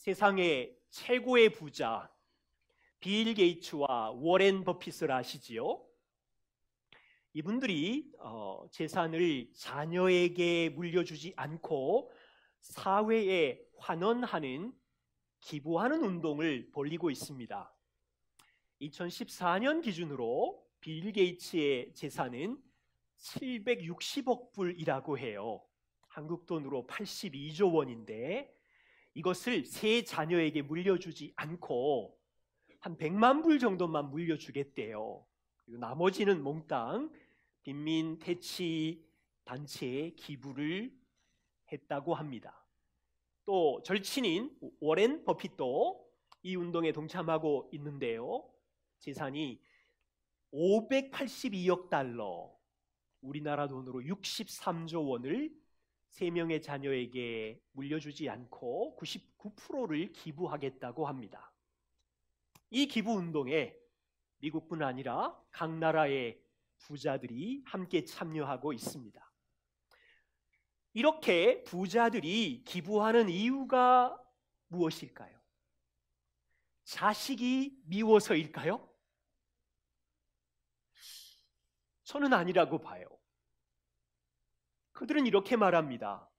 세상의 최고의 부자 빌 게이츠와 워렌 버핏을 아시지요? 이분들이 재산을 자녀에게 물려주지 않고 사회에 환원하는, 기부하는 운동을 벌이고 있습니다. 2014년 기준으로 빌 게이츠의 재산은 760억 불이라고 해요. 한국 돈으로 82조 원인데 이것을 세 자녀에게 물려주지 않고 한 100만 불 정도만 물려주겠대요. 그리고 나머지는 몽땅 빈민 퇴치 단체에 기부를 했다고 합니다. 또 절친인 워렌 버핏도 이 운동에 동참하고 있는데요. 재산이 582억 달러, 우리나라 돈으로 63조 원을 3명의 자녀에게 물려주지 않고 99%를 기부하겠다고 합니다. 이 기부 운동에 미국뿐 아니라 각 나라의 부자들이 함께 참여하고 있습니다. 이렇게 부자들이 기부하는 이유가 무엇일까요? 자식이 미워서일까요? 저는 아니라고 봐요. 그들은 이렇게 말합니다.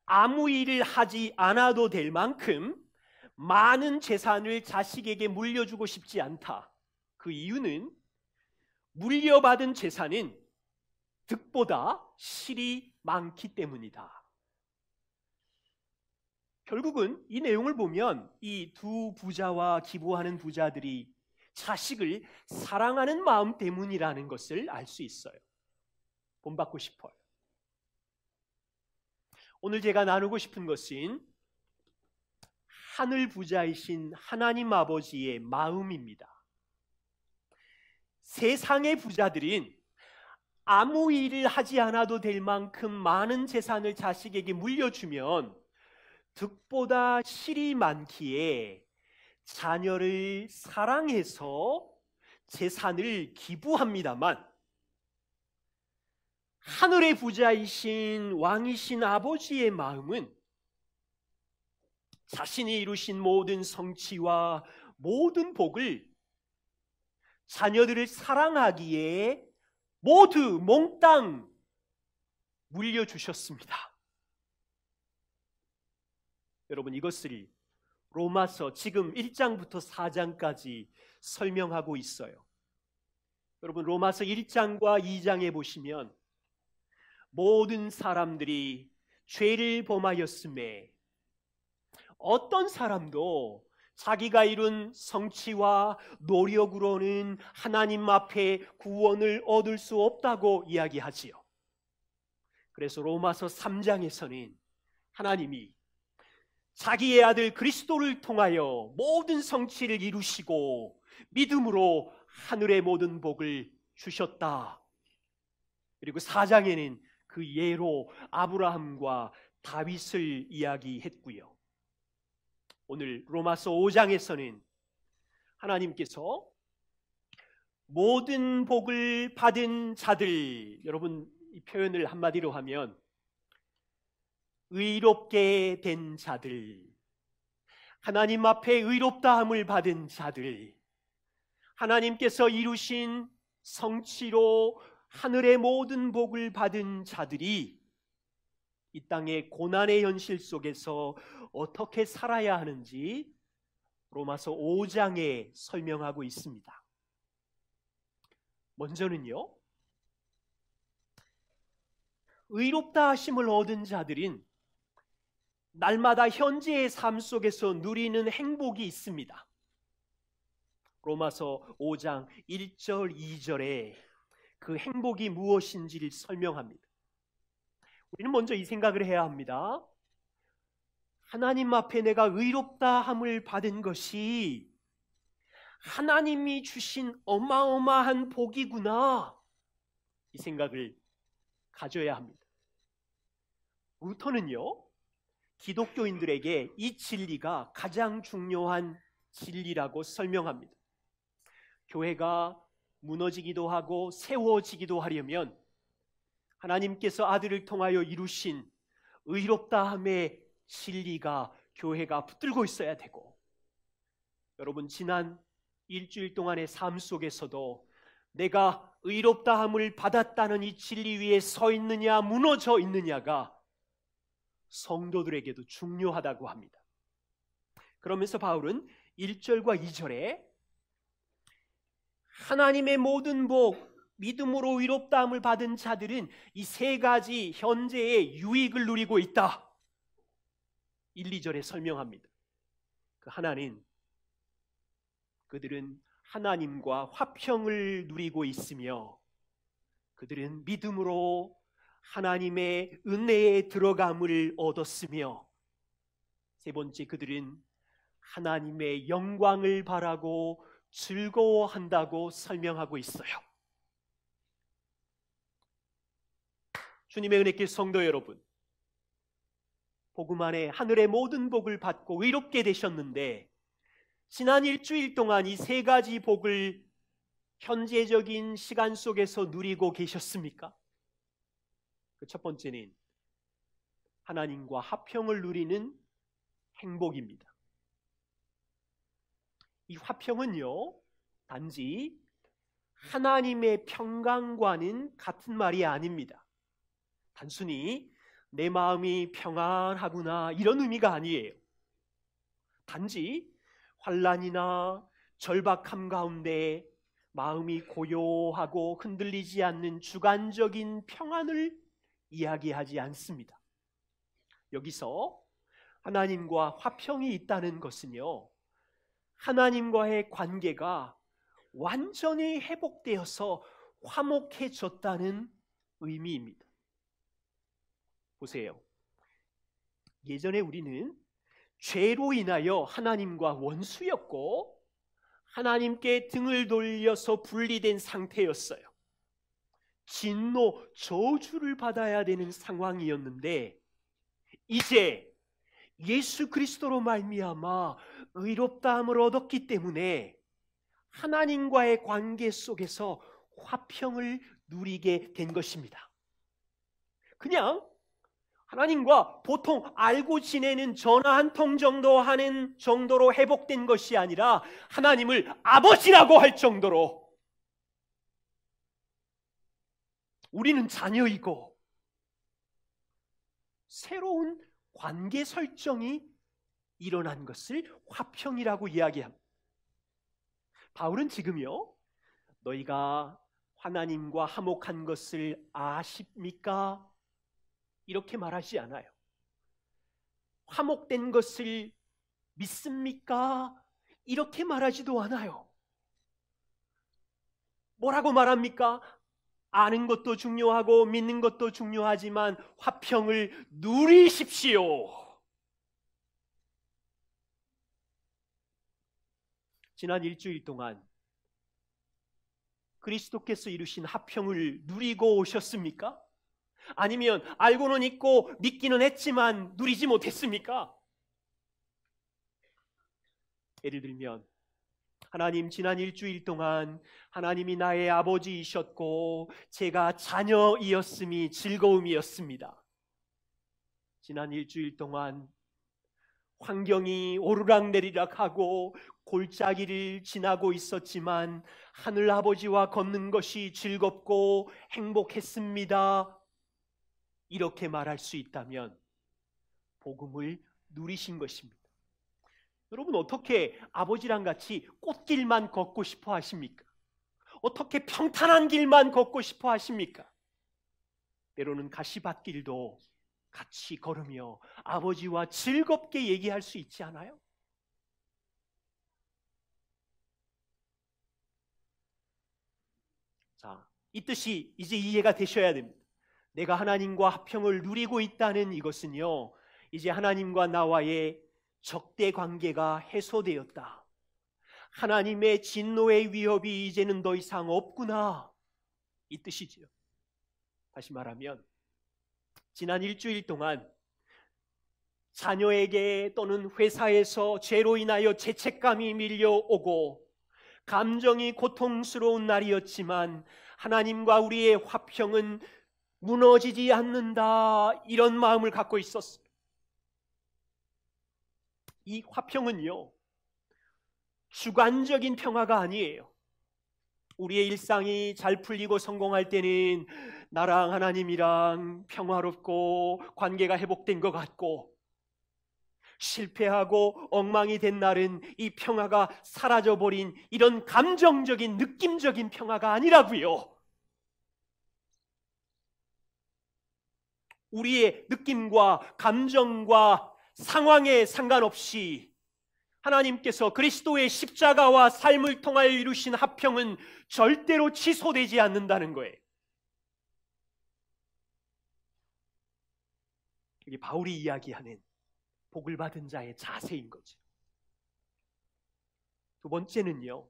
아무 일을 하지 않아도 될 만큼 많은 재산을 자식에게 물려주고 싶지 않다. 그 이유는 물려받은 재산은 득보다 실이 많기 때문이다. 결국은 이 내용을 보면 이 두 부자와 기부하는 부자들이 자식을 사랑하는 마음 때문이라는 것을 알 수 있어요. 본받고 싶어요. 오늘 제가 나누고 싶은 것은 하늘 부자이신 하나님 아버지의 마음입니다. 세상의 부자들은 아무 일을 하지 않아도 될 만큼 많은 재산을 자식에게 물려주면 득보다 실이 많기에 자녀를 사랑해서 재산을 기부합니다만, 하늘의 부자이신 왕이신 아버지의 마음은 자신이 이루신 모든 성취와 모든 복을 자녀들을 사랑하기에 모두 몽땅 물려주셨습니다. 여러분, 이것을 로마서 지금 1장부터 4장까지 설명하고 있어요. 여러분, 로마서 1장과 2장에 보시면 모든 사람들이 죄를 범하였음에 어떤 사람도 자기가 이룬 성취와 노력으로는 하나님 앞에 구원을 얻을 수 없다고 이야기하지요. 그래서 로마서 3장에서는 하나님이 자기의 아들 그리스도를 통하여 모든 성취를 이루시고 믿음으로 하늘의 모든 복을 주셨다. 그리고 4장에는 그 예로 아브라함과 다윗을 이야기했고요. 오늘 로마서 5장에서는 하나님께서 모든 복을 받은 자들, 여러분 이 표현을 한마디로 하면 의롭게 된 자들, 하나님 앞에 의롭다함을 받은 자들, 하나님께서 이루신 성취로 하늘의 모든 복을 받은 자들이 이 땅의 고난의 현실 속에서 어떻게 살아야 하는지 로마서 5장에 설명하고 있습니다. 먼저는요, 의롭다 하심을 얻은 자들은 날마다 현재의 삶 속에서 누리는 행복이 있습니다. 로마서 5장 1절 2절에 그 행복이 무엇인지를 설명합니다. 우리는 먼저 이 생각을 해야 합니다. 하나님 앞에 내가 의롭다 함을 받은 것이 하나님이 주신 어마어마한 복이구나, 이 생각을 가져야 합니다. 루터는요, 기독교인들에게 이 진리가 가장 중요한 진리라고 설명합니다. 교회가 무너지기도 하고 세워지기도 하려면 하나님께서 아들을 통하여 이루신 의롭다함의 진리가 교회가 붙들고 있어야 되고, 여러분 지난 일주일 동안의 삶 속에서도 내가 의롭다함을 받았다는 이 진리 위에 서 있느냐 무너져 있느냐가 성도들에게도 중요하다고 합니다. 그러면서 바울은 1절과 2절에 하나님의 모든 복, 믿음으로 의롭다함을 받은 자들은 이 세 가지 현재의 유익을 누리고 있다. 1, 2절에 설명합니다. 그 하나는 그들은 하나님과 화평을 누리고 있으며, 그들은 믿음으로 하나님의 은혜에 들어감을 얻었으며, 세 번째, 그들은 하나님의 영광을 바라고 즐거워한다고 설명하고 있어요. 주님의 은혜길 성도 여러분, 복음 안에 하늘의 모든 복을 받고 의롭게 되셨는데, 지난 일주일 동안 이 세 가지 복을 현재적인 시간 속에서 누리고 계셨습니까? 그 첫 번째는 하나님과 화평을 누리는 행복입니다. 이 화평은요, 단지 하나님의 평강과는 같은 말이 아닙니다. 단순히 내 마음이 평안하구나 이런 의미가 아니에요. 단지 환난이나 절박함 가운데 마음이 고요하고 흔들리지 않는 주관적인 평안을 이야기하지 않습니다. 여기서 하나님과 화평이 있다는 것은요, 하나님과의 관계가 완전히 회복되어서 화목해졌다는 의미입니다. 보세요. 예전에 우리는 죄로 인하여 하나님과 원수였고 하나님께 등을 돌려서 분리된 상태였어요. 진노, 저주를 받아야 되는 상황이었는데, 이제 예수 그리스도로 말미암아 의롭다함을 얻었기 때문에 하나님과의 관계 속에서 화평을 누리게 된 것입니다. 그냥 하나님과 보통 알고 지내는 전화 한 통 정도 하는 정도로 회복된 것이 아니라 하나님을 아버지라고 할 정도로 우리는 자녀이고 새로운 관계 설정이 일어난 것을 화평이라고 이야기합니다. 바울은 지금요, 너희가 하나님과 화목한 것을 아십니까? 이렇게 말하지 않아요. 화목된 것을 믿습니까? 이렇게 말하지도 않아요. 뭐라고 말합니까? 아는 것도 중요하고 믿는 것도 중요하지만 화평을 누리십시오. 지난 일주일 동안 그리스도께서 이루신 화평을 누리고 오셨습니까? 아니면 알고는 있고 믿기는 했지만 누리지 못했습니까? 예를 들면 하나님, 지난 일주일 동안 하나님이 나의 아버지이셨고 제가 자녀이었음이 즐거움이었습니다. 지난 일주일 동안 환경이 오르락내리락하고 골짜기를 지나고 있었지만 하늘 아버지와 걷는 것이 즐겁고 행복했습니다. 이렇게 말할 수 있다면 복음을 누리신 것입니다. 여러분, 어떻게 아버지랑 같이 꽃길만 걷고 싶어 하십니까? 어떻게 평탄한 길만 걷고 싶어 하십니까? 때로는 가시밭길도 같이 걸으며 아버지와 즐겁게 얘기할 수 있지 않아요? 자, 이 뜻이 이제 이해가 되셔야 됩니다. 내가 하나님과 화평을 누리고 있다는 이것은요, 이제 하나님과 나와의 적대 관계가 해소되었다. 하나님의 진노의 위협이 이제는 더 이상 없구나, 이 뜻이지요. 다시 말하면 지난 일주일 동안 자녀에게 또는 회사에서 죄로 인하여 죄책감이 밀려오고 감정이 고통스러운 날이었지만 하나님과 우리의 화평은 무너지지 않는다, 이런 마음을 갖고 있었어요. 이 화평은요, 주관적인 평화가 아니에요. 우리의 일상이 잘 풀리고 성공할 때는 나랑 하나님이랑 평화롭고 관계가 회복된 것 같고, 실패하고 엉망이 된 날은 이 평화가 사라져버린 이런 감정적인 느낌적인 평화가 아니라고요. 우리의 느낌과 감정과 상황에 상관없이 하나님께서 그리스도의 십자가와 삶을 통하여 이루신 화평은 절대로 취소되지 않는다는 거예요. 이게 바울이 이야기하는 복을 받은 자의 자세인 거죠. 두 번째는요,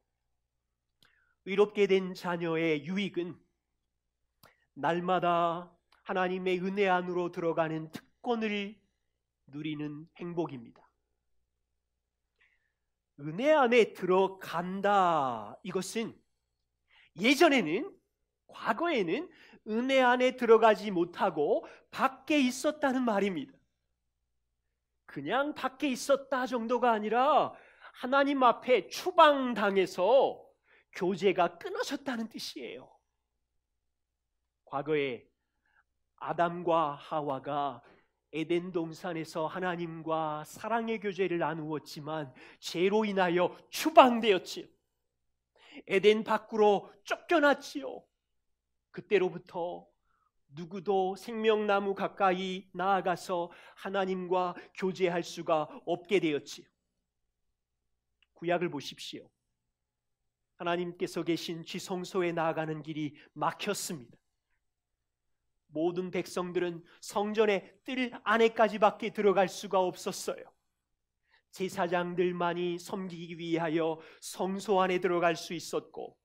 의롭게 된 자녀의 유익은 날마다 하나님의 은혜 안으로 들어가는 특권을 누리는 행복입니다. 은혜 안에 들어간다, 이것은 예전에는, 과거에는 은혜 안에 들어가지 못하고 밖에 있었다는 말입니다. 그냥 밖에 있었다 정도가 아니라 하나님 앞에 추방당해서 교제가 끊어졌다는 뜻이에요. 과거에 아담과 하와가 에덴 동산에서 하나님과 사랑의 교제를 나누었지만 죄로 인하여 추방되었지요. 에덴 밖으로 쫓겨났지요. 그때로부터 누구도 생명나무 가까이 나아가서 하나님과 교제할 수가 없게 되었지요. 구약을 보십시오. 하나님께서 계신 지성소에 나아가는 길이 막혔습니다. 모든 백성들은 성전의 뜰 안에까지밖에 들어갈 수가 없었어요. 제사장들만이 섬기기 위하여 성소 안에 들어갈 수 있었고,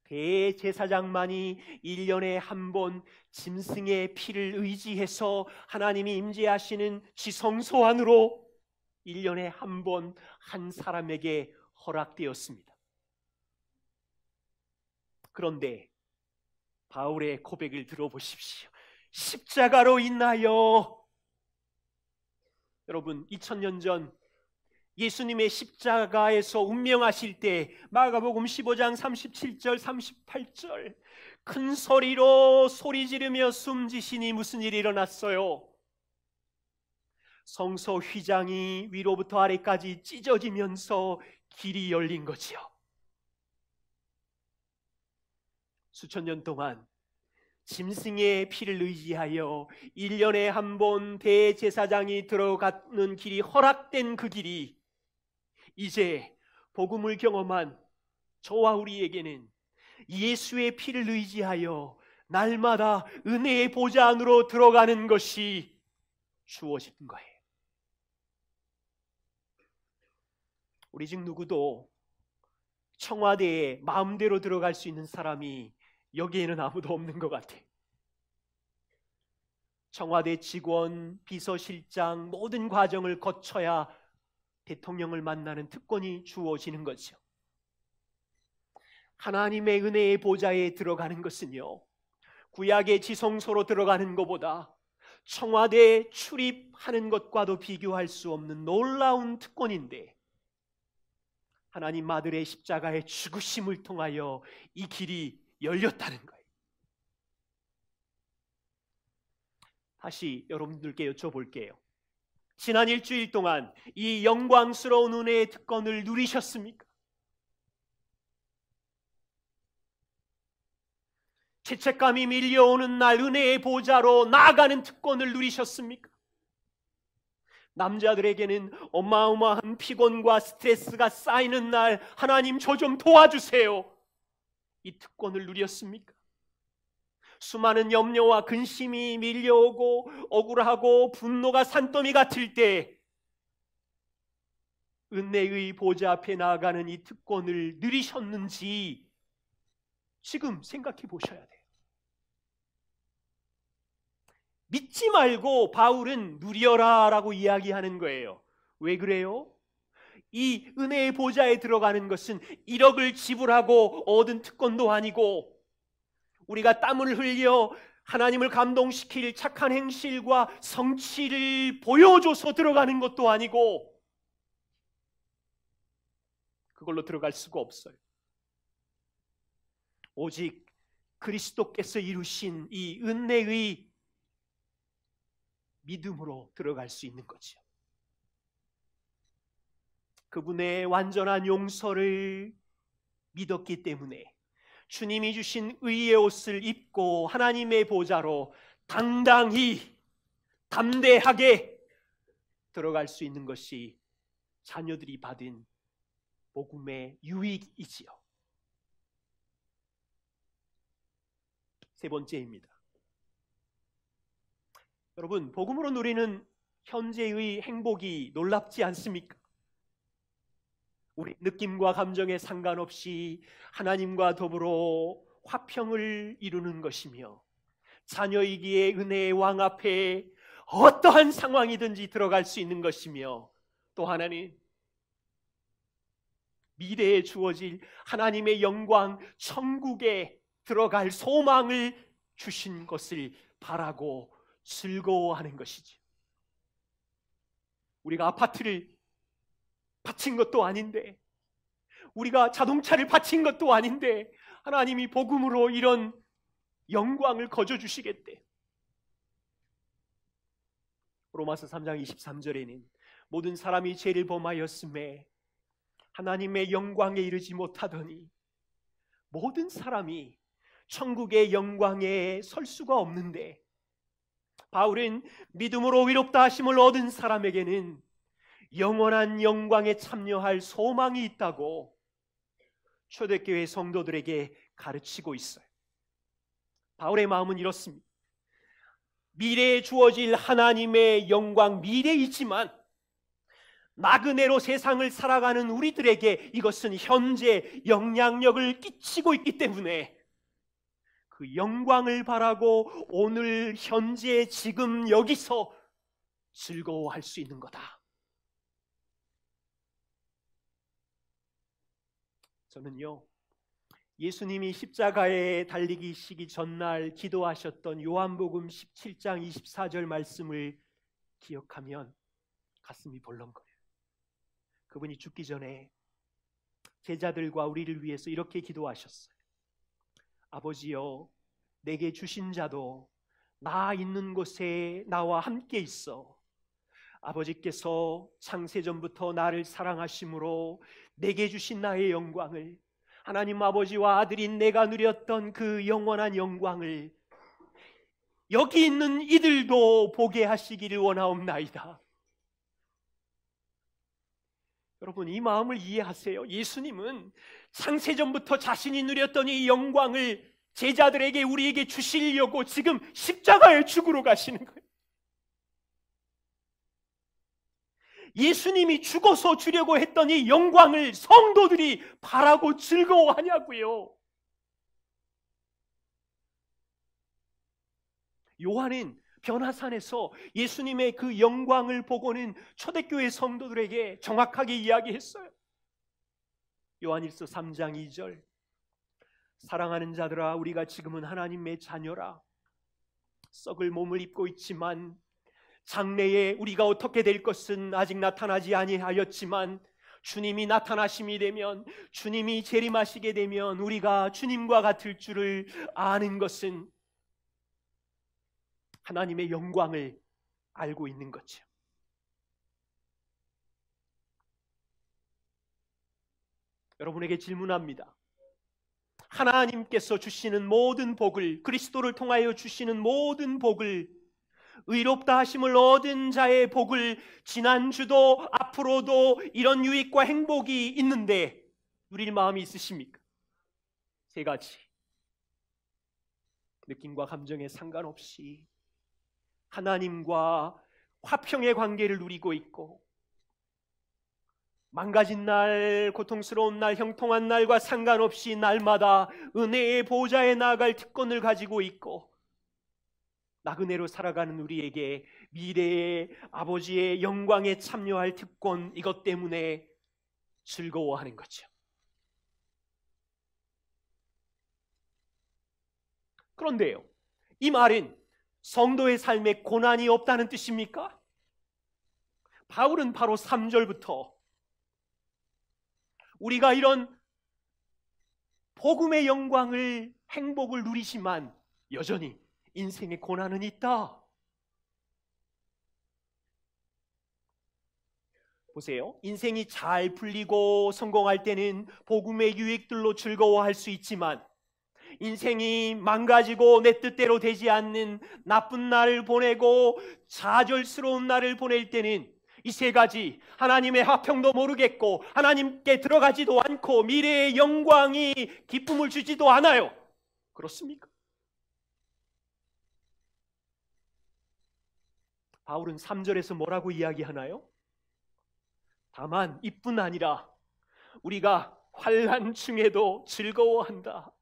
대제사장만이 1년에 한 번 짐승의 피를 의지해서 하나님이 임재하시는 지성소 안으로 1년에 한 번 한 사람에게 허락되었습니다. 그런데 바울의 고백을 들어보십시오. 십자가로 인하여, 여러분 2000년 전 예수님의 십자가에서 운명하실 때 마가복음 15장 37절 38절 큰 소리로 소리 지르며 숨지시니 무슨 일이 일어났어요? 성소 휘장이 위로부터 아래까지 찢어지면서 길이 열린 거지요. 수천 년 동안 짐승의 피를 의지하여 1년에 한 번 대제사장이 들어가는 길이 허락된 그 길이 이제 복음을 경험한 저와 우리에게는 예수의 피를 의지하여 날마다 은혜의 보좌 안으로 들어가는 것이 주어진 거예요. 우리 중 누구도 청와대에 마음대로 들어갈 수 있는 사람이 여기에는 아무도 없는 것 같아요. 청와대 직원, 비서실장 모든 과정을 거쳐야 대통령을 만나는 특권이 주어지는 거죠. 하나님의 은혜의 보좌에 들어가는 것은요, 구약의 지성소로 들어가는 것보다 청와대에 출입하는 것과도 비교할 수 없는 놀라운 특권인데, 하나님 아들의 십자가의 죽으심을 통하여 이 길이 열렸다는 거예요. 다시 여러분들께 여쭤볼게요. 지난 일주일 동안 이 영광스러운 은혜의 특권을 누리셨습니까? 죄책감이 밀려오는 날 은혜의 보좌로 나아가는 특권을 누리셨습니까? 남자들에게는 어마어마한 피곤과 스트레스가 쌓이는 날 하나님 저 좀 도와주세요, 이 특권을 누렸습니까? 수많은 염려와 근심이 밀려오고 억울하고 분노가 산더미 같을 때 은혜의 보좌 앞에 나아가는 이 특권을 누리셨는지 지금 생각해 보셔야 돼요. 믿지 말고 바울은 누려라 라고 이야기하는 거예요. 왜 그래요? 이 은혜의 보좌에 들어가는 것은 1억을 지불하고 얻은 특권도 아니고, 우리가 땀을 흘려 하나님을 감동시킬 착한 행실과 성취를 보여줘서 들어가는 것도 아니고, 그걸로 들어갈 수가 없어요. 오직 그리스도께서 이루신 이 은혜의 믿음으로 들어갈 수 있는 거죠. 그분의 완전한 용서를 믿었기 때문에 주님이 주신 의의 옷을 입고 하나님의 보좌로 당당히 담대하게 들어갈 수 있는 것이 자녀들이 받은 복음의 유익이지요. 세 번째입니다. 여러분, 복음으로 누리는 현재의 행복이 놀랍지 않습니까? 우리 느낌과 감정에 상관없이 하나님과 더불어 화평을 이루는 것이며, 자녀이기에 은혜의 왕 앞에 어떠한 상황이든지 들어갈 수 있는 것이며, 또 하나는 미래에 주어질 하나님의 영광 천국에 들어갈 소망을 주신 것을 바라고 즐거워하는 것이지. 우리가 아파트를 바친 것도 아닌데, 우리가 자동차를 바친 것도 아닌데 하나님이 복음으로 이런 영광을 거저 주시겠대. 로마서 3장 23절에는 모든 사람이 죄를 범하였음에 하나님의 영광에 이르지 못하더니 모든 사람이 천국의 영광에 설 수가 없는데, 바울은 믿음으로 의롭다 하심을 얻은 사람에게는 영원한 영광에 참여할 소망이 있다고 초대교회 성도들에게 가르치고 있어요. 바울의 마음은 이렇습니다. 미래에 주어질 하나님의 영광, 미래이지만 나그네로 세상을 살아가는 우리들에게 이것은 현재 영향력을 끼치고 있기 때문에 그 영광을 바라고 오늘 현재 지금 여기서 즐거워할 수 있는 거다. 저는요, 예수님이 십자가에 달리기 전날 기도하셨던 요한복음 17장 24절 말씀을 기억하면 가슴이 벌렁거려요. 그분이 죽기 전에 제자들과 우리를 위해서 이렇게 기도하셨어요. 아버지여, 내게 주신 자도 나 있는 곳에 나와 함께 있어. 아버지께서 창세전부터 나를 사랑하심으로 내게 주신 나의 영광을, 하나님 아버지와 아들인 내가 누렸던 그 영원한 영광을 여기 있는 이들도 보게 하시기를 원하옵나이다. 여러분, 이 마음을 이해하세요. 예수님은 창세전부터 자신이 누렸던 이 영광을 제자들에게, 우리에게 주시려고 지금 십자가에 죽으러 가시는 거예요. 예수님이 죽어서 주려고 했던 이 영광을 성도들이 바라고 즐거워하냐고요. 요한은 변화산에서 예수님의 그 영광을 보고는 초대교회 성도들에게 정확하게 이야기했어요. 요한일서 3장 2절, 사랑하는 자들아, 우리가 지금은 하나님의 자녀라. 썩을 몸을 입고 있지만 장래에 우리가 어떻게 될 것은 아직 나타나지 아니하였지만 주님이 나타나심이 되면, 주님이 재림하시게 되면 우리가 주님과 같을 줄을 아는 것은 하나님의 영광을 알고 있는 거죠. 여러분에게 질문합니다. 하나님께서 주시는 모든 복을, 그리스도를 통하여 주시는 모든 복을, 의롭다 하심을 얻은 자의 복을 지난주도 앞으로도 이런 유익과 행복이 있는데 누릴 마음이 있으십니까? 세 가지. 느낌과 감정에 상관없이 하나님과 화평의 관계를 누리고 있고, 망가진 날, 고통스러운 날, 형통한 날과 상관없이 날마다 은혜의 보좌에 나아갈 특권을 가지고 있고, 나그네로 살아가는 우리에게 미래의 아버지의 영광에 참여할 특권, 이것 때문에 즐거워하는 거죠. 그런데요, 이 말은 성도의 삶에 고난이 없다는 뜻입니까? 바울은 바로 3절부터 우리가 이런 복음의 영광을, 행복을 누리지만 여전히 인생의 고난은 있다. 보세요. 인생이 잘 풀리고 성공할 때는 복음의 유익들로 즐거워할 수 있지만 인생이 망가지고 내 뜻대로 되지 않는 나쁜 날을 보내고 좌절스러운 날을 보낼 때는 이 세 가지, 하나님의 화평도 모르겠고 하나님께 들어가지도 않고 미래의 영광이 기쁨을 주지도 않아요. 그렇습니까? 바울은 3절에서 뭐라고 이야기하나요? 다만 이뿐 아니라 우리가 환난 중에도 즐거워한다.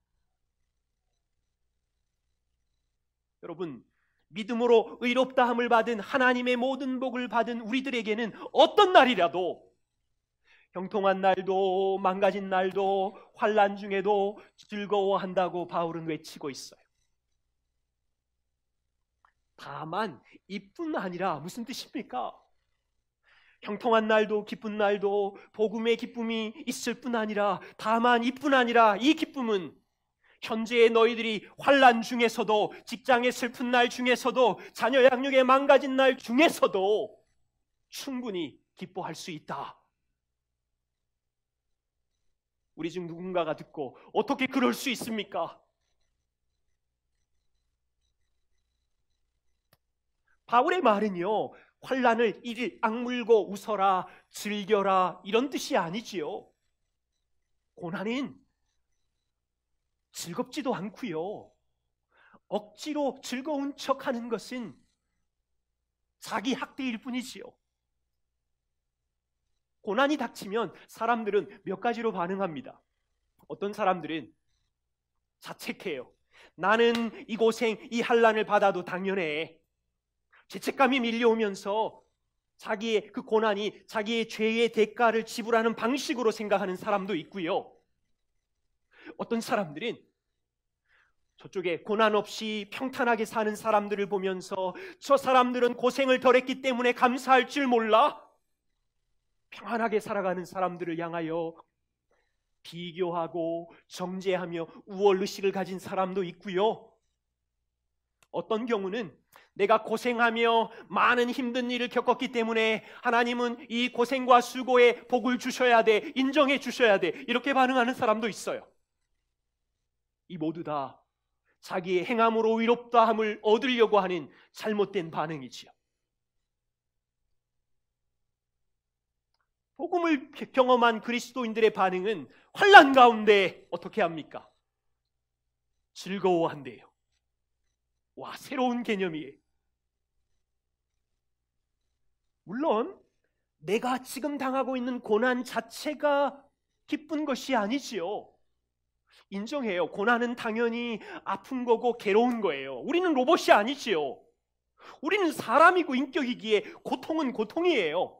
여러분, 믿음으로 의롭다함을 받은, 하나님의 모든 복을 받은 우리들에게는 어떤 날이라도, 형통한 날도 망가진 날도 환난 중에도 즐거워한다고 바울은 외치고 있어요. 다만 이뿐 아니라 무슨 뜻입니까? 형통한 날도 기쁜 날도 복음의 기쁨이 있을 뿐 아니라, 다만 이뿐 아니라 이 기쁨은 현재의 너희들이 환난 중에서도, 직장의 슬픈 날 중에서도, 자녀 양육의 망가진 날 중에서도 충분히 기뻐할 수 있다. 우리 중 누군가가 듣고 어떻게 그럴 수 있습니까? 바울의 말은요, 환난을 이를 악물고 웃어라, 즐겨라 이런 뜻이 아니지요. 고난은 즐겁지도 않고요, 억지로 즐거운 척하는 것은 자기 학대일 뿐이지요. 고난이 닥치면 사람들은 몇 가지로 반응합니다. 어떤 사람들은 자책해요. 나는 이 고생, 이 환난을 받아도 당연해. 죄책감이 밀려오면서 자기의 그 고난이 자기의 죄의 대가를 지불하는 방식으로 생각하는 사람도 있고요. 어떤 사람들은 저쪽에 고난 없이 평탄하게 사는 사람들을 보면서 저 사람들은 고생을 덜 했기 때문에 감사할 줄 몰라? 평안하게 살아가는 사람들을 향하여 비교하고 정죄하며 우월의식을 가진 사람도 있고요. 어떤 경우는 내가 고생하며 많은 힘든 일을 겪었기 때문에 하나님은 이 고생과 수고에 복을 주셔야 돼, 인정해 주셔야 돼, 이렇게 반응하는 사람도 있어요. 이 모두 다 자기의 행함으로 위롭다함을 얻으려고 하는 잘못된 반응이지요. 복음을 경험한 그리스도인들의 반응은 환난 가운데 어떻게 합니까? 즐거워한대요. 와, 새로운 개념이에요. 물론 내가 지금 당하고 있는 고난 자체가 기쁜 것이 아니지요. 인정해요. 고난은 당연히 아픈 거고 괴로운 거예요. 우리는 로봇이 아니지요. 우리는 사람이고 인격이기에 고통은 고통이에요.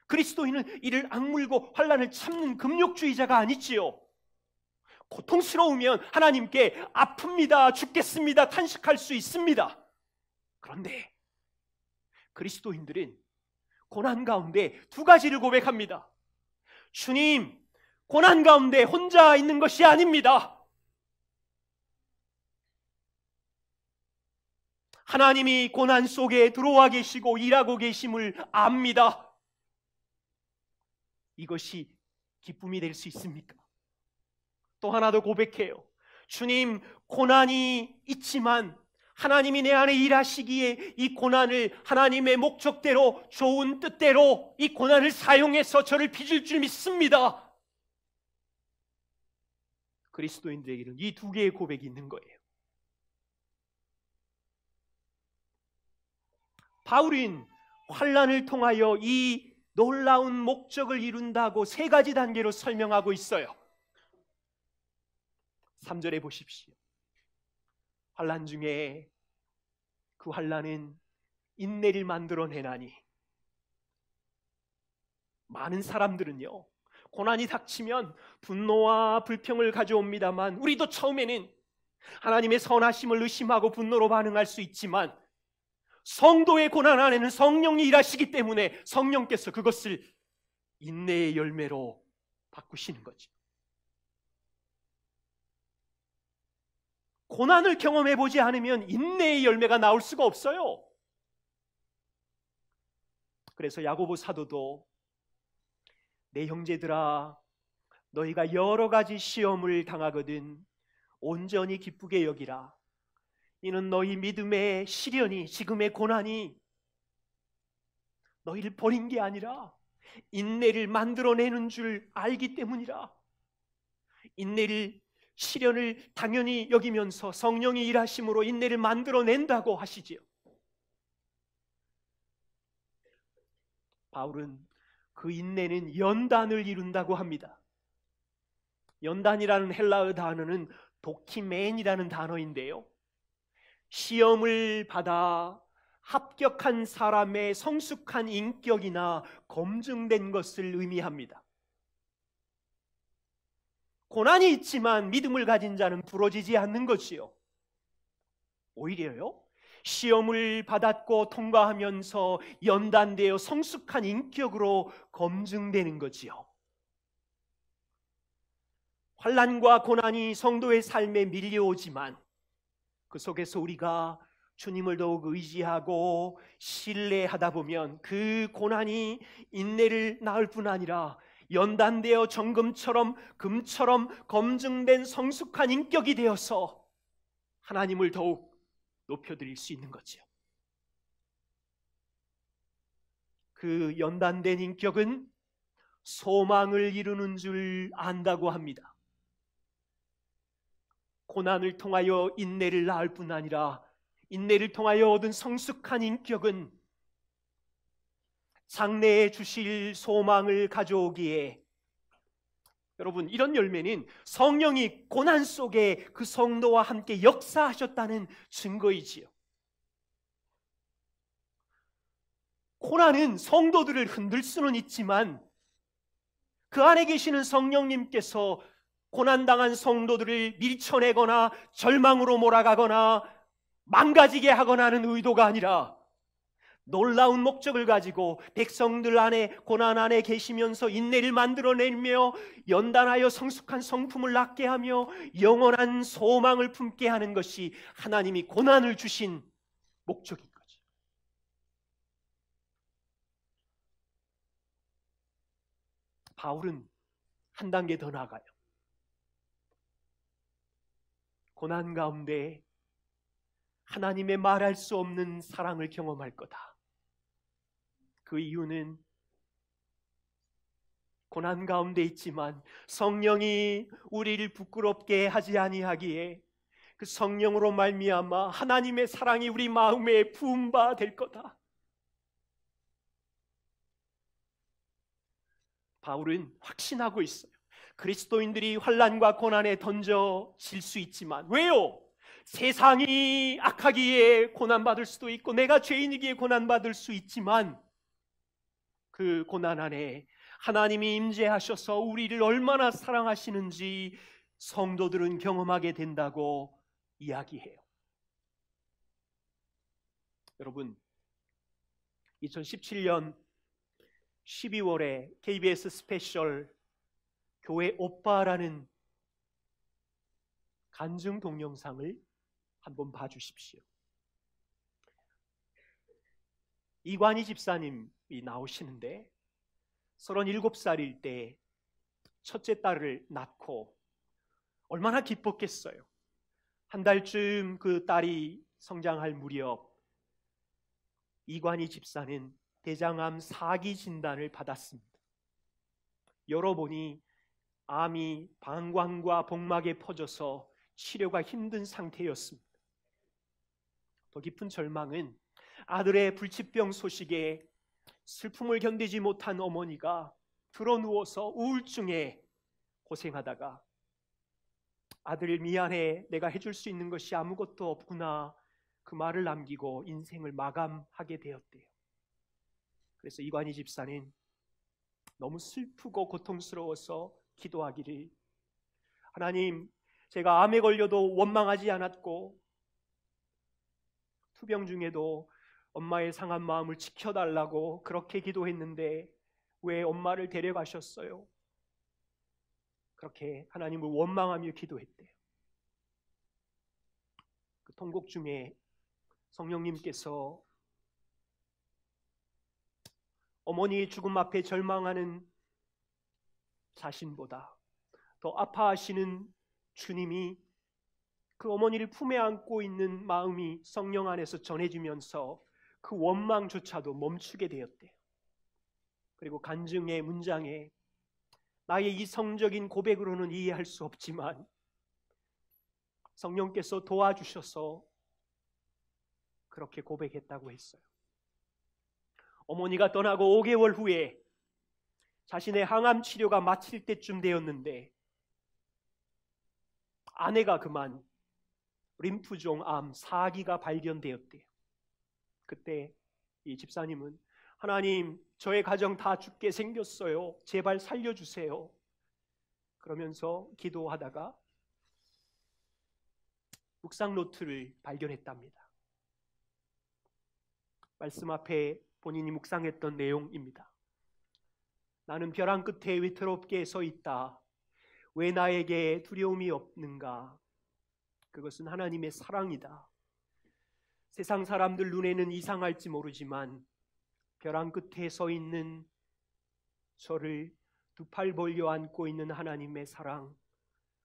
그리스도인은 이를 악물고 환난을 참는 금욕주의자가 아니지요. 고통스러우면 하나님께 아픕니다, 죽겠습니다 탄식할 수 있습니다. 그런데 그리스도인들은 고난 가운데 두 가지를 고백합니다. 주님, 고난 가운데 혼자 있는 것이 아닙니다. 하나님이 고난 속에 들어와 계시고 일하고 계심을 압니다. 이것이 기쁨이 될 수 있습니까? 또 하나 더 고백해요. 주님, 고난이 있지만 하나님이 내 안에 일하시기에 이 고난을 하나님의 목적대로, 좋은 뜻대로 이 고난을 사용해서 저를 빚을 줄 믿습니다. 그리스도인들에게는 이 두 개의 고백이 있는 거예요. 바울은 환난을 통하여 이 놀라운 목적을 이룬다고 세 가지 단계로 설명하고 있어요. 3절에 보십시오. 환난 중에 그 환난은 인내를 만들어내나니. 많은 사람들은요, 고난이 닥치면 분노와 불평을 가져옵니다만, 우리도 처음에는 하나님의 선하심을 의심하고 분노로 반응할 수 있지만 성도의 고난 안에는 성령이 일하시기 때문에 성령께서 그것을 인내의 열매로 바꾸시는 거죠. 고난을 경험해 보지 않으면 인내의 열매가 나올 수가 없어요. 그래서 야고보 사도도 내 형제들아 너희가 여러 가지 시험을 당하거든 온전히 기쁘게 여기라. 이는 너희 믿음의 시련이, 지금의 고난이 너희를 버린 게 아니라 인내를 만들어내는 줄 알기 때문이라. 인내를, 시련을 당연히 여기면서 성령이 일하심으로 인내를 만들어낸다고 하시지요. 바울은 그 인내는 연단을 이룬다고 합니다. 연단이라는 헬라어 단어는 도키멘이라는 단어인데요, 시험을 받아 합격한 사람의 성숙한 인격이나 검증된 것을 의미합니다. 고난이 있지만 믿음을 가진 자는 부러지지 않는 것이요, 오히려요, 시험을 받았고 통과하면서 연단되어 성숙한 인격으로 검증되는 거지요. 환난과 고난이 성도의 삶에 밀려오지만 그 속에서 우리가 주님을 더욱 의지하고 신뢰하다 보면 그 고난이 인내를 낳을 뿐 아니라 연단되어 정금처럼 금처럼 검증된 성숙한 인격이 되어서 하나님을 더욱 높여드릴 수 있는 거죠. 그 연단된 인격은 소망을 이루는 줄 안다고 합니다. 고난을 통하여 인내를 낳을 뿐 아니라 인내를 통하여 얻은 성숙한 인격은 장래에 주실 소망을 가져오기에, 여러분, 이런 열매는 성령이 고난 속에 그 성도와 함께 역사하셨다는 증거이지요. 고난은 성도들을 흔들 수는 있지만 그 안에 계시는 성령님께서 고난당한 성도들을 밀쳐내거나 절망으로 몰아가거나 망가지게 하거나 하는 의도가 아니라 놀라운 목적을 가지고 백성들 안에, 고난 안에 계시면서 인내를 만들어내며 연단하여 성숙한 성품을 낳게 하며 영원한 소망을 품게 하는 것이 하나님이 고난을 주신 목적인 거죠. 바울은 한 단계 더 나아가요. 고난 가운데 하나님의 말할 수 없는 사랑을 경험할 거다. 그 이유는 고난 가운데 있지만 성령이 우리를 부끄럽게 하지 아니하기에 그 성령으로 말미암아 하나님의 사랑이 우리 마음에 부은 바 될 거다. 바울은 확신하고 있어요. 그리스도인들이 환난과 고난에 던져질 수 있지만, 왜요? 세상이 악하기에 고난받을 수도 있고 내가 죄인이기에 고난받을 수 있지만 그 고난 안에 하나님이 임재하셔서 우리를 얼마나 사랑하시는지 성도들은 경험하게 된다고 이야기해요. 여러분, 2017년 12월에 KBS 스페셜 교회 오빠라는 간증 동영상을 한번 봐주십시오. 이관희 집사님이 나오시는데 37살일 때 첫째 딸을 낳고 얼마나 기뻤겠어요. 한 달쯤 그 딸이 성장할 무렵 이관희 집사는 대장암 4기 진단을 받았습니다. 열어보니 암이 방광과 복막에 퍼져서 치료가 힘든 상태였습니다. 더 깊은 절망은 아들의 불치병 소식에 슬픔을 견디지 못한 어머니가 드러누워서 우울증에 고생하다가 아들 미안해, 내가 해줄 수 있는 것이 아무것도 없구나, 그 말을 남기고 인생을 마감하게 되었대요. 그래서 이관희 집사는 너무 슬프고 고통스러워서 기도하기를, 하나님, 제가 암에 걸려도 원망하지 않았고 투병 중에도 엄마의 상한 마음을 지켜달라고 그렇게 기도했는데 왜 엄마를 데려가셨어요? 그렇게 하나님을 원망하며 기도했대요. 그 통곡 중에 성령님께서 어머니의 죽음 앞에 절망하는 자신보다 더 아파하시는 주님이 그 어머니를 품에 안고 있는 마음이 성령 안에서 전해지면서 그 원망조차도 멈추게 되었대요. 그리고 간증의 문장에 나의 이성적인 고백으로는 이해할 수 없지만 성령께서 도와주셔서 그렇게 고백했다고 했어요. 어머니가 떠나고 5개월 후에 자신의 항암 치료가 마칠 때쯤 되었는데 아내가 그만 림프종암 4기가 발견되었대요. 그때 이 집사님은 하나님, 저의 가정 다 죽게 생겼어요. 제발 살려주세요. 그러면서 기도하다가 묵상 노트를 발견했답니다. 말씀 앞에 본인이 묵상했던 내용입니다. 나는 벼랑 끝에 위태롭게 서 있다. 왜 나에게 두려움이 없는가? 그것은 하나님의 사랑이다. 세상 사람들 눈에는 이상할지 모르지만 벼랑 끝에 서 있는 저를 두 팔 벌려 안고 있는 하나님의 사랑,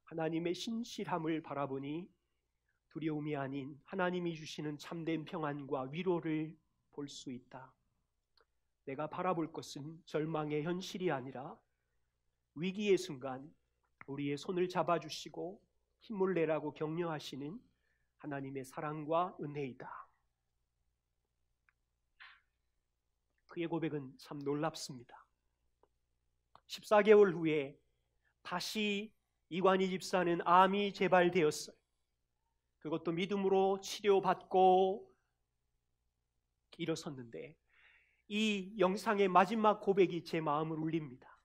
하나님의 신실함을 바라보니 두려움이 아닌 하나님이 주시는 참된 평안과 위로를 볼 수 있다. 내가 바라볼 것은 절망의 현실이 아니라 위기의 순간 우리의 손을 잡아주시고 힘을 내라고 격려하시는 하나님의 사랑과 은혜이다. 그의 고백은 참 놀랍습니다. 14개월 후에 다시 이관희 집사는 암이 재발되었어요. 그것도 믿음으로 치료받고 일어섰는데 이 영상의 마지막 고백이 제 마음을 울립니다.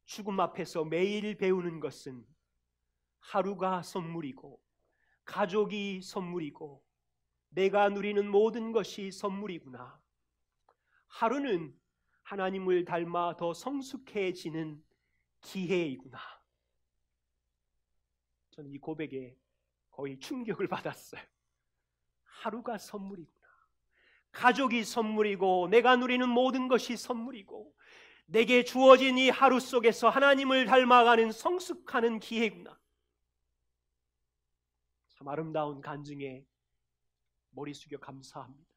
죽음 앞에서 매일 배우는 것은 하루가 선물이고 가족이 선물이고 내가 누리는 모든 것이 선물이구나. 하루는 하나님을 닮아 더 성숙해지는 기회이구나. 저는 이 고백에 거의 충격을 받았어요. 하루가 선물이구나. 가족이 선물이고 내가 누리는 모든 것이 선물이고 내게 주어진 이 하루 속에서 하나님을 닮아가는 성숙하는 기회구나. 참 아름다운 간증에 머리 숙여 감사합니다.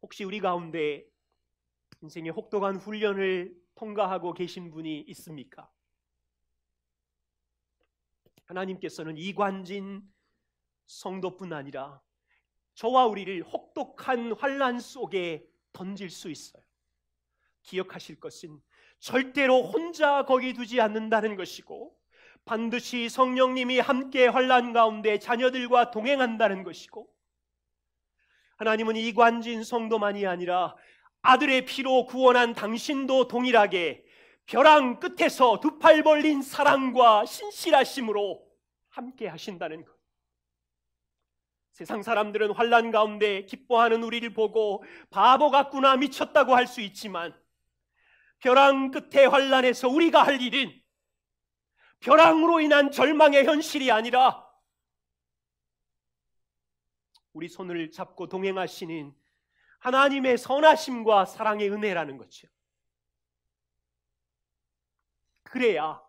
혹시 우리 가운데 인생의 혹독한 훈련을 통과하고 계신 분이 있습니까? 하나님께서는 이관진 성도뿐 아니라 저와 우리를 혹독한 환난 속에 던질 수 있어요. 기억하실 것은 절대로 혼자 거기 두지 않는다는 것이고 반드시 성령님이 함께 환난 가운데 자녀들과 동행한다는 것이고 하나님은 이관진 성도만이 아니라 아들의 피로 구원한 당신도 동일하게 벼랑 끝에서 두 팔 벌린 사랑과 신실하심으로 함께 하신다는 것. 세상 사람들은 환난 가운데 기뻐하는 우리를 보고 바보 같구나 미쳤다고 할 수 있지만 벼랑 끝에 환난에서 우리가 할 일은 벼랑으로 인한 절망의 현실이 아니라 우리 손을 잡고 동행하시는 하나님의 선하심과 사랑의 은혜라는 거죠. 그래야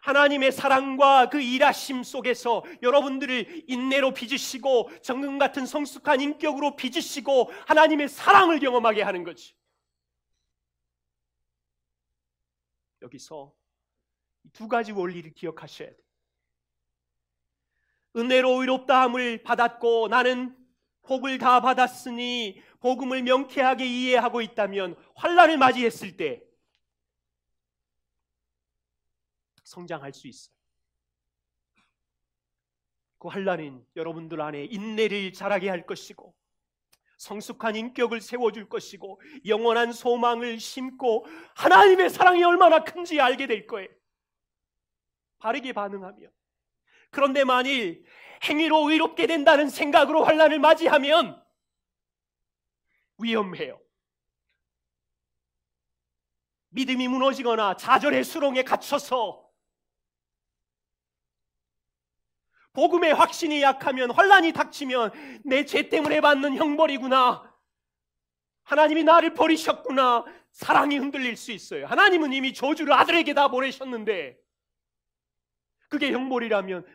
하나님의 사랑과 그 일하심 속에서 여러분들을 인내로 빚으시고 정금 같은 성숙한 인격으로 빚으시고 하나님의 사랑을 경험하게 하는 거지. 여기서 두 가지 원리를 기억하셔야 돼요. 은혜로 의롭다함을 받았고 나는 복을 다 받았으니 복음을 명쾌하게 이해하고 있다면 환난을 맞이했을 때 성장할 수 있어요. 그 환난은 여러분들 안에 인내를 자라게 할 것이고 성숙한 인격을 세워줄 것이고 영원한 소망을 심고 하나님의 사랑이 얼마나 큰지 알게 될 거예요. 바르게 반응하면. 그런데 만일 행위로 의롭게 된다는 생각으로 환난을 맞이하면 위험해요. 믿음이 무너지거나 좌절의 수렁에 갇혀서 복음의 확신이 약하면, 환난이 닥치면 내 죄 때문에 받는 형벌이구나, 하나님이 나를 버리셨구나, 사랑이 흔들릴 수 있어요. 하나님은 이미 저주를 아들에게 다 보내셨는데 그게 형벌이라면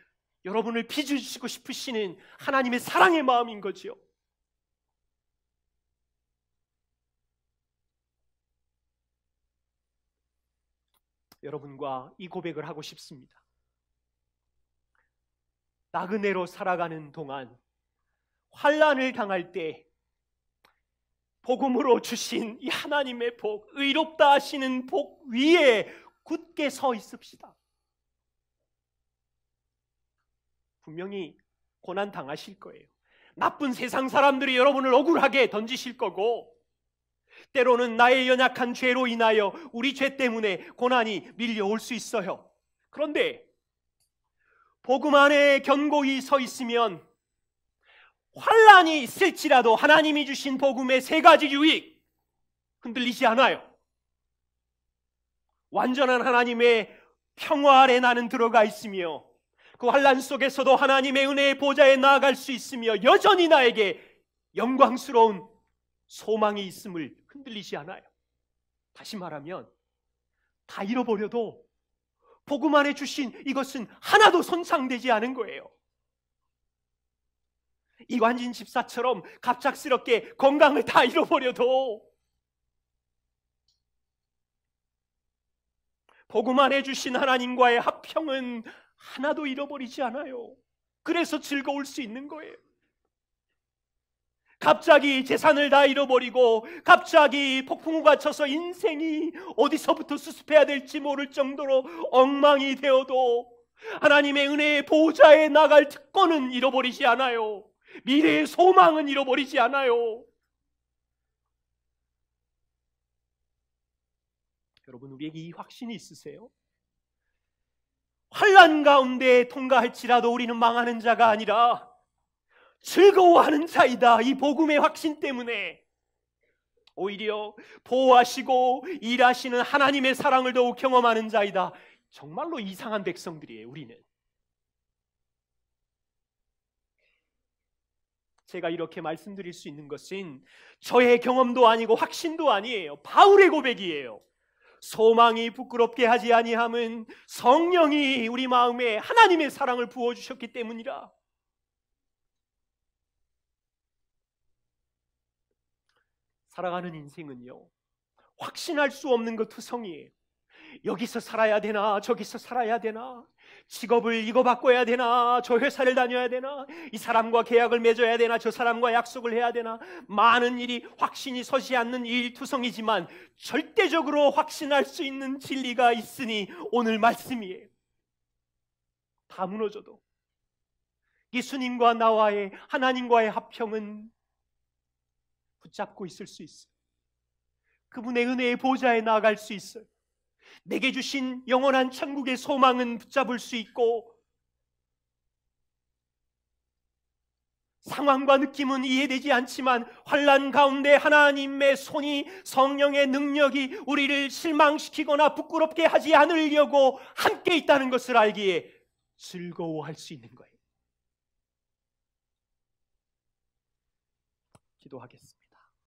여러분을 빚으시고 싶으시는 하나님의 사랑의 마음인 거지요. 여러분과 이 고백을 하고 싶습니다. 나그네로 살아가는 동안 환난을 당할 때 복음으로 주신 이 하나님의 복, 의롭다 하시는 복 위에 굳게 서 있읍시다. 분명히 고난 당하실 거예요. 나쁜 세상 사람들이 여러분을 억울하게 던지실 거고, 때로는 나의 연약한 죄로 인하여 우리 죄 때문에 고난이 밀려올 수 있어요. 그런데 복음 안에 견고히 서 있으면 환난이 있을지라도 하나님이 주신 복음의 세 가지 유익 흔들리지 않아요. 완전한 하나님의 평화 아래 나는 들어가 있으며 그 환난 속에서도 하나님의 은혜의 보좌에 나아갈 수 있으며 여전히 나에게 영광스러운 소망이 있음을 흔들리지 않아요. 다시 말하면 다 잃어버려도 복음 안에 주신 이것은 하나도 손상되지 않은 거예요. 이관진 집사처럼 갑작스럽게 건강을 다 잃어버려도 복음 안에 주신 하나님과의 합평은 하나도 잃어버리지 않아요. 그래서 즐거울 수 있는 거예요. 갑자기 재산을 다 잃어버리고 갑자기 폭풍우가 쳐서 인생이 어디서부터 수습해야 될지 모를 정도로 엉망이 되어도 하나님의 은혜의 보좌에 나갈 특권은 잃어버리지 않아요. 미래의 소망은 잃어버리지 않아요. 여러분, 우리에게 이 확신이 있으세요? 환난 가운데 통과할지라도 우리는 망하는 자가 아니라 즐거워하는 자이다. 이 복음의 확신 때문에 오히려 보호하시고 일하시는 하나님의 사랑을 더욱 경험하는 자이다. 정말로 이상한 백성들이에요, 우리는. 제가 이렇게 말씀드릴 수 있는 것은 저의 경험도 아니고 확신도 아니에요. 바울의 고백이에요. 소망이 부끄럽게 하지 아니함은 성령이 우리 마음에 하나님의 사랑을 부어주셨기 때문이라. 살아가는 인생은요, 확신할 수 없는 것 투성이에요. 여기서 살아야 되나 저기서 살아야 되나, 직업을 이거 바꿔야 되나 저 회사를 다녀야 되나, 이 사람과 계약을 맺어야 되나 저 사람과 약속을 해야 되나, 많은 일이 확신이 서지 않는 일투성이지만 절대적으로 확신할 수 있는 진리가 있으니 오늘 말씀이에요. 다 무너져도 예수님과 나와의 하나님과의 합평은 붙잡고 있을 수 있어요. 그분의 은혜의 보좌에 나아갈 수 있어요. 내게 주신 영원한 천국의 소망은 붙잡을 수 있고, 상황과 느낌은 이해되지 않지만 환난 가운데 하나님의 손이, 성령의 능력이 우리를 실망시키거나 부끄럽게 하지 않으려고 함께 있다는 것을 알기에 즐거워할 수 있는 거예요. 기도하겠습니다.